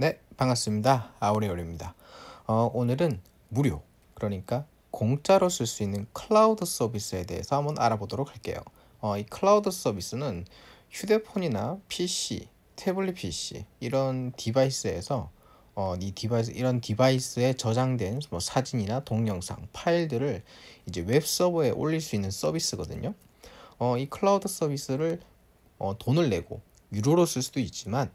네, 반갑습니다. 아우레올입니다. 오늘은 무료, 그러니까 공짜로 쓸 수 있는 클라우드 서비스에 대해서 한번 알아보도록 할게요. 이 클라우드 서비스는 휴대폰이나 PC, 태블릿 PC 이런 디바이스에서 이런 디바이스에 저장된 뭐 사진이나 동영상, 파일들을 이제 웹 서버에 올릴 수 있는 서비스거든요. 이 클라우드 서비스를 돈을 내고 유료로 쓸 수도 있지만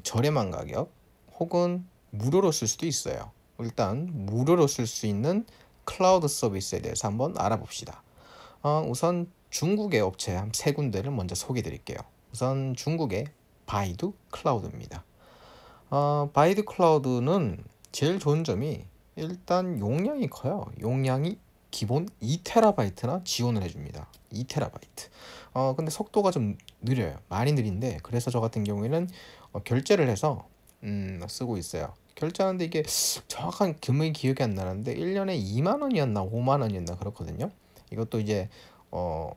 저렴한 가격 혹은 무료로 쓸 수도 있어요. 일단 무료로 쓸 수 있는 클라우드 서비스에 대해서 한번 알아봅시다. 우선 중국의 업체 한 세 군데를 먼저 소개해 드릴게요. 우선 중국의 바이두 클라우드입니다. 바이두 클라우드는 제일 좋은 점이 일단 용량이 커요. 용량이 기본 2TB나 지원을 해줍니다. 2TB. 근데 속도가 좀 느려요. 많이 느린데 그래서 저 같은 경우에는 결제를 해서 쓰고 있어요. 결제하는데 이게 정확한 금액이 기억이 안 나는데 1년에 2만 원이었나 5만 원이었나 그렇거든요. 이것도 이제 어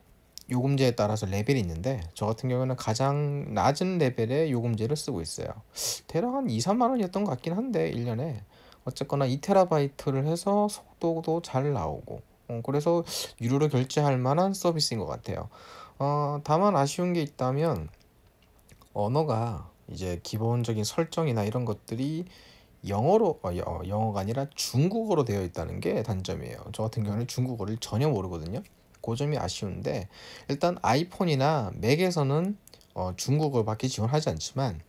요금제에 따라서 레벨이 있는데 저 같은 경우는 가장 낮은 레벨의 요금제를 쓰고 있어요. 대략 한 2, 3만 원이었던 것 같긴 한데 1년에 어쨌거나 2TB를 해서 속도도 잘 나오고 그래서 유료로 결제할 만한 서비스인 것 같아요. 다만 아쉬운 게 있다면 언어가 이제 기본적인 설정이나 이런 것들이 영어가 아니라 중국어로 되어 있다는 게 단점이에요. 저 같은 경우는 중국어를 전혀 모르거든요. 그 점이 아쉬운데 일단 아이폰이나 맥에서는 중국어밖에 지원하지 않지만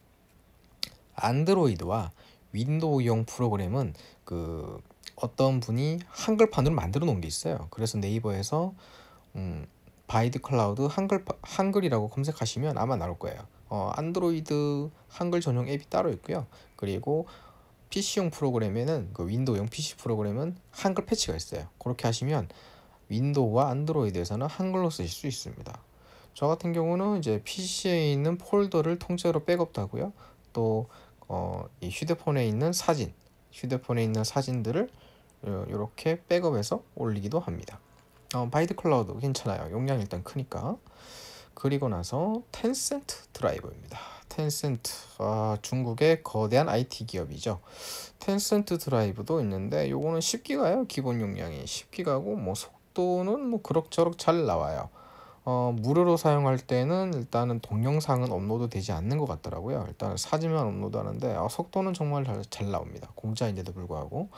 안드로이드와 윈도우용 프로그램은 그 어떤 분이 한글판으로 만들어 놓은 게 있어요. 그래서 네이버에서 음, 바이드 클라우드 한글이라고 검색하시면 아마 나올 거예요. 안드로이드 한글 전용 앱이 따로 있고요. 그리고 PC용 프로그램에는 그 윈도우용 PC 프로그램은 한글 패치가 있어요. 그렇게 하시면 윈도우와 안드로이드에서는 한글로 쓰실 수 있습니다. 저 같은 경우는 이제 PC에 있는 폴더를 통째로 백업도 하고요. 또 이 휴대폰에 있는 사진들을 이렇게 백업해서 올리기도 합니다. 바이드 클라우드 괜찮아요. 용량이 일단 크니까. 그리고 나서 텐센트 드라이버입니다. 텐센트, 중국의 거대한 IT 기업이죠. 텐센트 드라이브도 있는데 요거는 10기가예요. 기본 용량이 10기가고 뭐 속도는 뭐 그럭저럭 잘 나와요. 무료로 사용할 때는 일단은 동영상은 업로드 되지 않는 것 같더라고요. 일단 사진만 업로드하는데 속도는 정말 잘 나옵니다. 공짜인데도 불구하고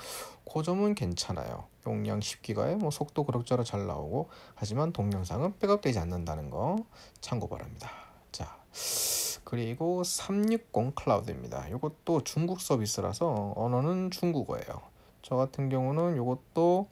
그 점은 괜찮아요. 용량 10기가에 뭐 속도 그럭저럭 잘 나오고 하지만 동영상은 백업되지 않는다는 거 참고 바랍니다. 자, 그리고 360 클라우드입니다. 이것도 중국 서비스라서 언어는 중국어예요. 저 같은 경우는 이것도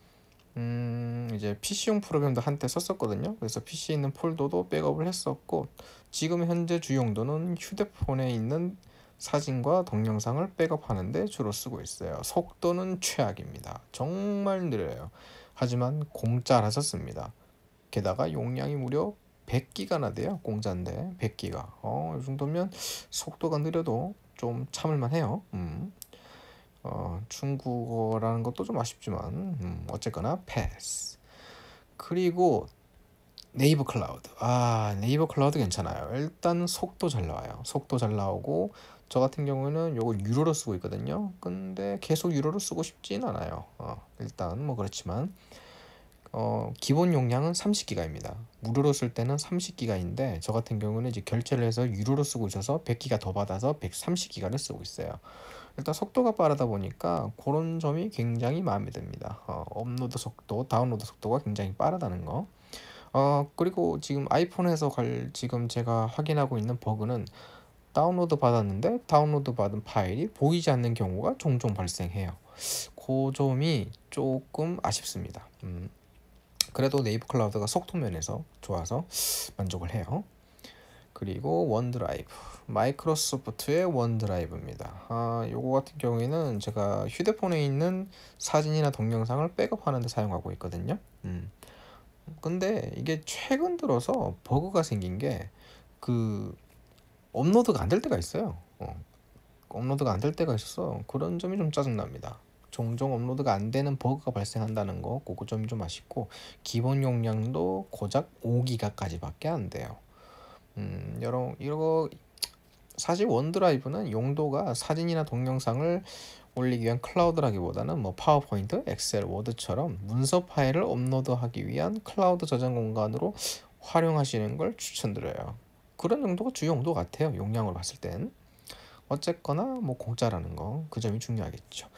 이제 PC용 프로그램도 한때 썼었거든요. 그래서 PC에 있는 폴더도 백업을 했었고 지금 현재 주 용도는 휴대폰에 있는 사진과 동영상을 백업하는데 주로 쓰고 있어요. 속도는 최악입니다. 정말 느려요. 하지만 공짜라서 씁니다. 게다가 용량이 무려 100기가나 돼요. 공짜인데 100기가. 이 정도면 속도가 느려도 좀 참을만 해요. 중국어라는 것도 좀 아쉽지만 어쨌거나 패스. 그리고 네이버 클라우드. 네이버 클라우드 괜찮아요. 일단 속도 잘 나와요. 속도 잘 나오고 저 같은 경우는 요걸 유료로 쓰고 있거든요. 근데 계속 유료로 쓰고 싶진 않아요. 일단 뭐 그렇지만 기본 용량은 30기가입니다. 무료로 쓸 때는 30기가인데 저 같은 경우는 이제 결제를 해서 유료로 쓰고 있어서 100기가 더 받아서 130기가를 쓰고 있어요. 일단 속도가 빠르다 보니까 그런 점이 굉장히 마음에 듭니다. 업로드 속도, 다운로드 속도가 굉장히 빠르다는 거. 그리고 지금 아이폰에서 지금 제가 확인하고 있는 버그는 다운로드 받았는데 다운로드 받은 파일이 보이지 않는 경우가 종종 발생해요. 그 점이 조금 아쉽습니다. 그래도 네이버 클라우드가 속도 면에서 좋아서 만족을 해요. 그리고 원드라이브, 마이크로소프트의 원드라이브입니다. 요거 같은 경우에는 제가 휴대폰에 있는 사진이나 동영상을 백업하는 데 사용하고 있거든요. 근데 이게 최근 들어서 버그가 생긴 게 그 업로드가 안 될 때가 있어요. 업로드가 안 될 때가 있어서 그런 점이 좀 짜증납니다. 종종 업로드가 안 되는 버그가 발생한다는 거, 그 점이 좀 아쉽고 기본 용량도 고작 5기가까지밖에 안 돼요. 이거 사실 원드라이브는 용도가 사진이나 동영상을 올리기 위한 클라우드라기보다는 뭐 파워포인트, 엑셀, 워드처럼 문서 파일을 업로드하기 위한 클라우드 저장 공간으로 활용하시는 걸 추천드려요. 그런 정도가 주요 용도 같아요. 용량으로 봤을 땐. 어쨌거나 뭐 공짜라는 거, 그 점이 중요하겠죠.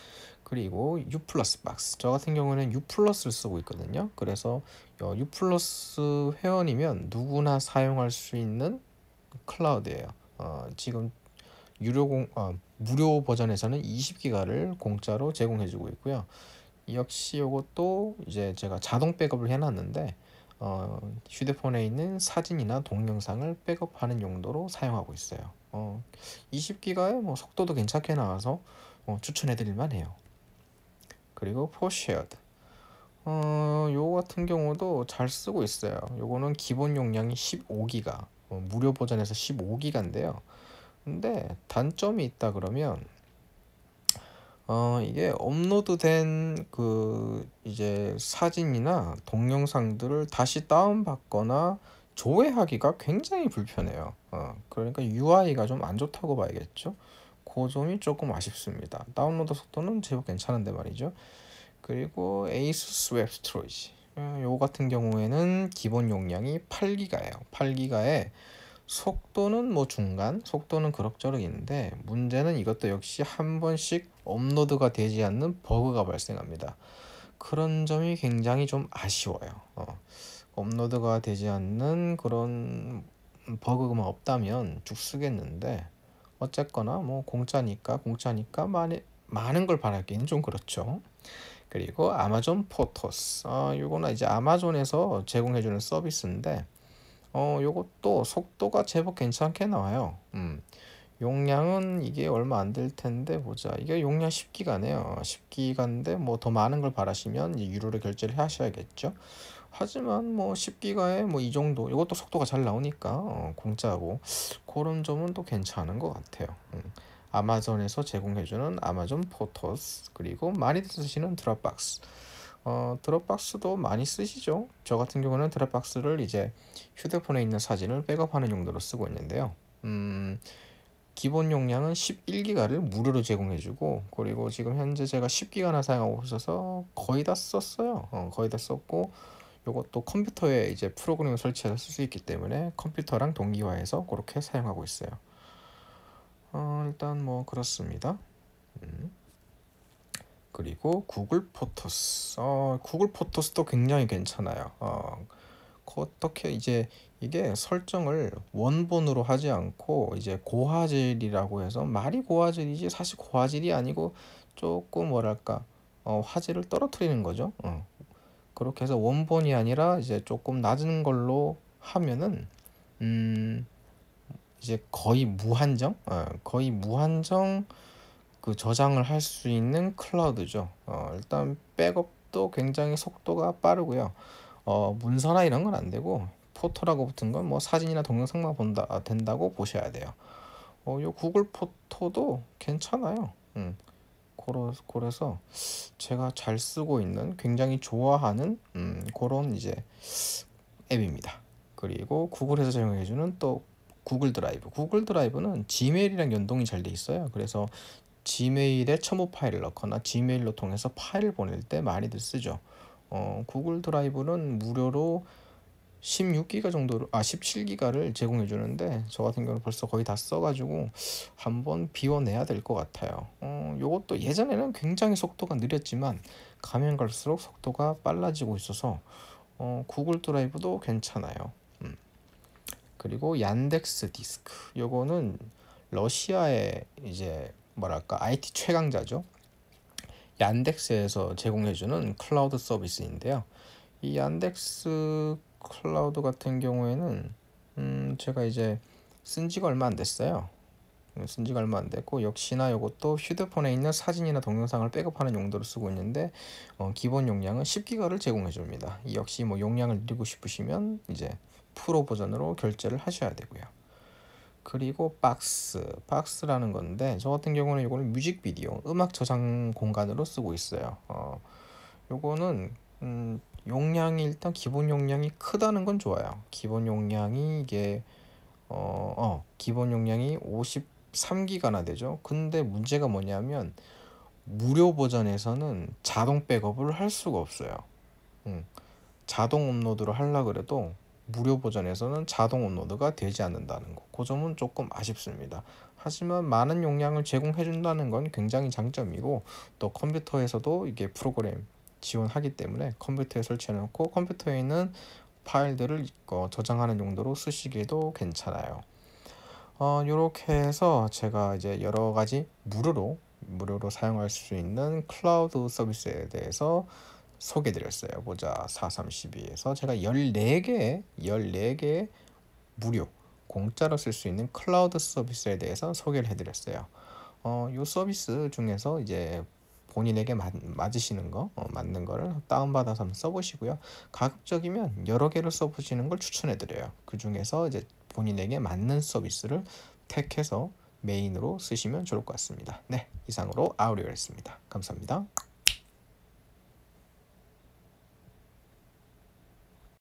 그리고 U 플러스 박스. 저 같은 경우는 U 플러스를 쓰고 있거든요. 그래서 U 플러스 회원이면 누구나 사용할 수 있는 클라우드예요. 지금 무료 버전에서는 20기가를 공짜로 제공해주고 있고요. 역시 이것도 이제 제가 자동 백업을 해놨는데 휴대폰에 있는 사진이나 동영상을 백업하는 용도로 사용하고 있어요. 20기가의 뭐 속도도 괜찮게 나와서 추천해드릴 만해요. 그리고 포쉐어드. 요거 같은 경우도 잘 쓰고 있어요. 요거는 기본 용량이 15기가, 무료 버전에서 15기가인데요. 근데 단점이 있다 그러면 이게 업로드된 그 이제 사진이나 동영상들을 다시 다운받거나 조회하기가 굉장히 불편해요. 그러니까 UI가 좀 안 좋다고 봐야겠죠. 그 점이 조금 아쉽습니다. 다운로드 속도는 제법 괜찮은데 말이죠. 그리고 ASUS 웹 스토리지. 요거 같은 경우에는 기본 용량이 8기가예요. 8기가에 속도는 뭐 중간, 속도는 그럭저럭인데 문제는 이것도 역시 한 번씩 업로드가 되지 않는 버그가 발생합니다. 그런 점이 굉장히 좀 아쉬워요. 업로드가 되지 않는 그런 버그만 없다면 쭉 쓰겠는데 어쨌거나 뭐 공짜니까 많은 걸 바라기는 좀 그렇죠. 그리고 아마존 포토스. 요거는 이제 아마존에서 제공해주는 서비스인데 요것도 속도가 제법 괜찮게 나와요. 용량은 이게 얼마 안 될 텐데 보자. 이게 용량 10기가네요. 10기가인데 뭐 더 많은 걸 바라시면 이제 유료로 결제를 하셔야겠죠. 하지만 뭐 10기가에 뭐 이 정도, 이것도 속도가 잘 나오니까 공짜고 그런 점은 또 괜찮은 것 같아요. 아마존에서 제공해주는 아마존 포토스, 그리고 많이 쓰시는 드롭박스. 드롭박스도 많이 쓰시죠. 저 같은 경우는 드롭박스를 이제 휴대폰에 있는 사진을 백업하는 용도로 쓰고 있는데요. 기본 용량은 11기가를 무료로 제공해주고, 그리고 지금 현재 제가 10기가나 사용하고 있어서 거의 다 썼어요. 거의 다 썼고, 이것도 컴퓨터에 이제 프로그램을 설치해서 쓸 수 있기 때문에 컴퓨터랑 동기화해서 그렇게 사용하고 있어요. 일단 뭐 그렇습니다. 그리고 구글 포토스. 구글 포토스도 굉장히 괜찮아요. 어떻게 이제 이게 설정을 원본으로 하지 않고 이제 고화질이라고 해서 말이 고화질이지 사실 고화질이 아니고 조금 뭐랄까 화질을 떨어뜨리는 거죠. 그렇게 해서 원본이 아니라 이제 조금 낮은 걸로 하면은 이제 거의 무한정 그 저장을 할 수 있는 클라우드죠. 일단 백업도 굉장히 속도가 빠르고요. 문서나 이런 건 안 되고 포토라고 붙은 건 뭐 사진이나 동영상만 된다고 보셔야 돼요. 요 구글 포토도 괜찮아요. 그래서 제가 잘 쓰고 있는, 굉장히 좋아하는 그런 이제 앱입니다. 그리고 구글에서 제공해주는 또 구글 드라이브. 구글 드라이브는 지메일이랑 연동이 잘 돼 있어요. 그래서 지메일에 첨부 파일을 넣거나 지메일로 통해서 파일을 보낼 때 많이들 쓰죠. 구글 드라이브는 무료로 16기가 정도로 17기가를 제공해 주는데 저 같은 경우는 벌써 거의 다 써가지고 한번 비워내야 될 것 같아요. 요것도 예전에는 굉장히 속도가 느렸지만 가면 갈수록 속도가 빨라지고 있어서 구글 드라이브도 괜찮아요. 그리고 얀덱스 디스크. 요거는 러시아의 이제 뭐랄까 IT 최강자죠. 얀덱스에서 제공해주는 클라우드 서비스인데요. 이 얀덱스 클라우드 같은 경우에는 제가 이제 쓴 지가 얼마 안 됐어요. 쓴 지가 얼마 안 됐고 역시나 이것도 휴대폰에 있는 사진이나 동영상을 백업하는 용도로 쓰고 있는데 기본 용량은 10기가를 제공해 줍니다. 역시 뭐 용량을 늘리고 싶으시면 이제 프로 버전으로 결제를 하셔야 되고요. 그리고 박스라는 건데 저 같은 경우는 이거는 뮤직비디오 음악 저장 공간으로 쓰고 있어요. 요거는 용량이 일단 기본 용량이 크다는 건 좋아요. 기본 용량이 이게 기본 용량이 3기가나 되죠. 근데 문제가 뭐냐면 무료 버전에서는 자동 백업을 할 수가 없어요. 음, 자동 업로드를 하려 그래도 무료 버전에서는 자동 업로드가 되지 않는다는 거. 그 점은 조금 아쉽습니다. 하지만 많은 용량을 제공해 준다는 건 굉장히 장점이고, 또 컴퓨터에서도 이게 프로그램 지원하기 때문에 컴퓨터에 설치해 놓고 컴퓨터에 있는 파일들을 저장하는 용도로 쓰시기도 괜찮아요. 요렇게 해서 제가 이제 여러 가지 무료로 사용할 수 있는 클라우드 서비스에 대해서 소개해 드렸어요. 보자. 4312에서 제가 14개 무료 공짜로 쓸 수 있는 클라우드 서비스에 대해서 소개를 해 드렸어요. 요 서비스 중에서 이제 본인에게 맞으시는 거, 맞는 거를 다운받아서 한번 써보시고요. 가급적이면 여러 개를 써보시는 걸 추천해 드려요. 그 중에서 이제 본인에게 맞는 서비스를 택해서 메인으로 쓰시면 좋을 것 같습니다. 네, 이상으로 아우리오였습니다. 감사합니다.